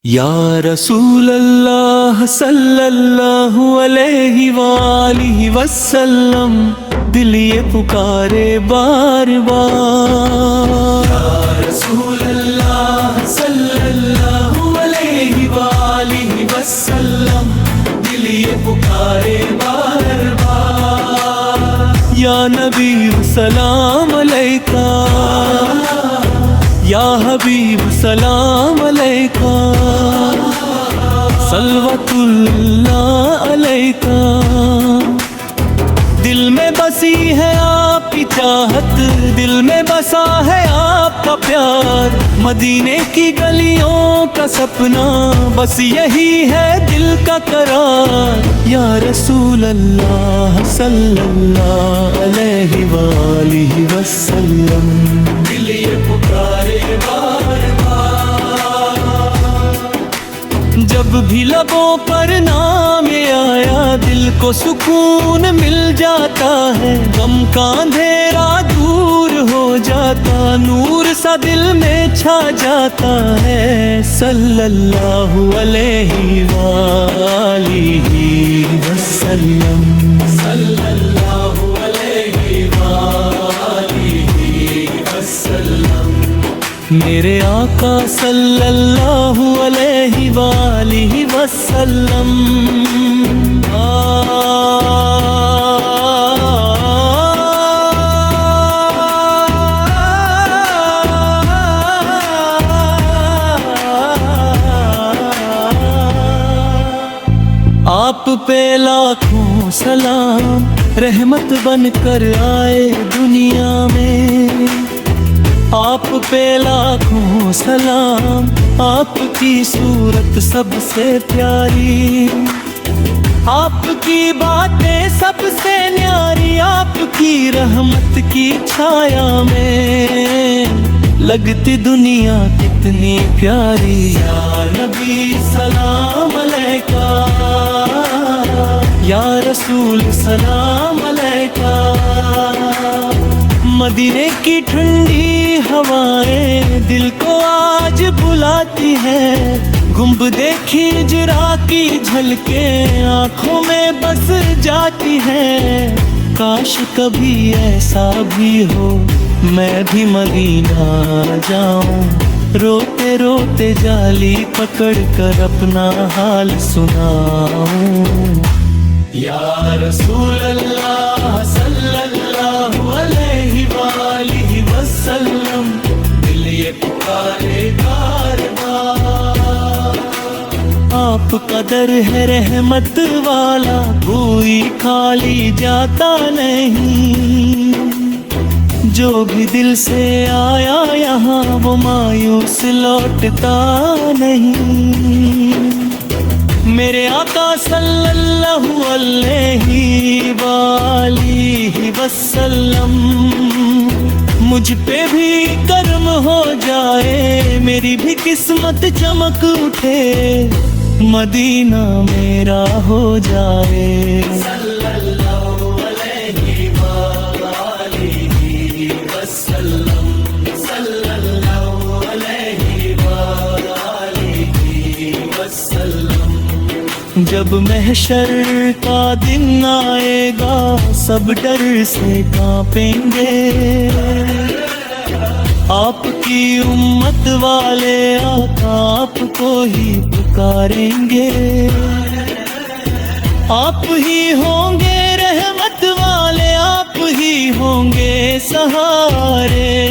یا رسول اللہ صلی اللہ علیہ وآلہ وسلم، دل یہ پکارے بار بار۔ یا رسول اللہ صلی اللہ علیہ وآلہ وسلم، دل یہ پکارے بار بار۔ یا نبی سلام علیکہ، یا حبیب سلام علیکہ، صلوات اللہ علیکہ۔ دل میں بسی ہے آپ کی چاہت، دل میں بسا ہے آپ کا پیار، مدینے کی گلیوں کا سپنا بس یہی ہے دل کا قرار۔ یا رسول اللہ صلی اللہ علیہ وآلہ وسلم، دل یہ پکارے بار بار۔ جب بھی لبوں پر نام یہ آیا، دل کو سکون مل جاتا ہے، غم کا اندھیرا دور ہو جاتا، نور سا دل میں چھا جاتا ہے۔ صلی اللہ علیہ وآلہ وسلم، صلی اللہ علیہ وآلہ وسلم۔ میرے آقا صلی اللہ علیہ وآلہ وسلم۔ آپ پہ لاکھوں سلام، رحمت بن کر آئے دنیا میں۔ آپ پہ لاکھوں سلام، آپ کی صورت سب سے پیاری، آپ کی باتیں سب سے نیاری، آپ کی رحمت کی چھایا میں لگتی دنیا کتنی پیاری۔ یا نبی سلام علیکہ، یا رسول سلام علیکہ۔ مدینے کی ٹھنڈی ہوائیں دل کو آج بلاتی ہے، گنبدِ ہجرا کی جھلکیں آنکھوں میں بس جاتی ہے۔ کاش کبھی ایسا بھی ہو میں بھی مدینہ جاؤں، روتے روتے جالی پکڑ کر اپنا حال سناؤں۔ یا رسول اللہ صلی اللہ علیہ وآلہ وسلم، دل یہ پکارے بار بار۔ آپ کا در ہے رحمت والا، کوئی خالی جاتا نہیں، جو بھی دل سے آیا یہاں وہ مایوس لوٹتا نہیں۔ میرے آقا صلی اللہ علیہ وآلہ وسلم، مجھ پہ بھی کرم ہو جائے، میری بھی قسمت چمک اٹھے، مدینہ میرا ہو جائے۔ صلی اللہ علیہ وآلہ وسلم، صلی اللہ علیہ وآلہ وسلم۔ جب محشر کا دن آئے گا سب ڈر سے کانپیں گے، آپ کی امت والے آقا آپ کو ہی پکاریں گے، آپ ہی ہوں گے رحمت والے، آپ ہی ہوں گے سہارے،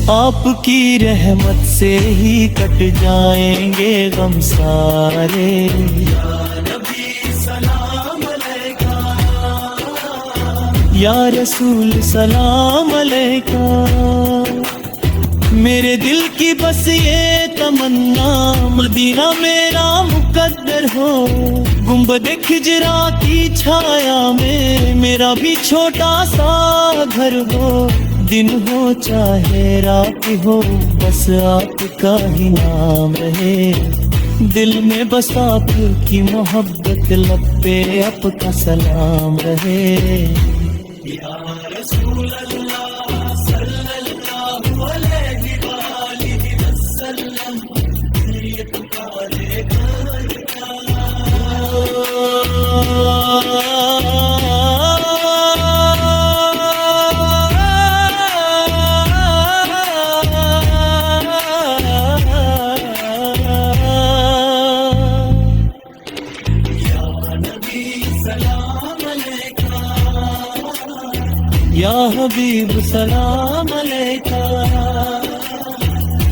آپ کی رحمت سے ہی کٹ جائیں گے غم سارے۔ یا نبی سلام علیکہ، یا رسول سلام علیکہ۔ میرے دل کی بس یہ تمنا مدینہ میرا مقدر ہو، گنبدِ ہجرا کی چھایا میں میرا بھی چھوٹا سا گھر ہو، دن ہو چاہے رات ہو بس آپ کا ہی نام رہے، دل میں بس آپ کی محبت، لب پہ آپ کا سلام رہے۔ یا رسول اللہ صلی اللہ علیہ وآلہ وسلم، یا حبیب سلام علیکہ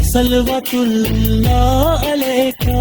صلوات اللہ علیکہ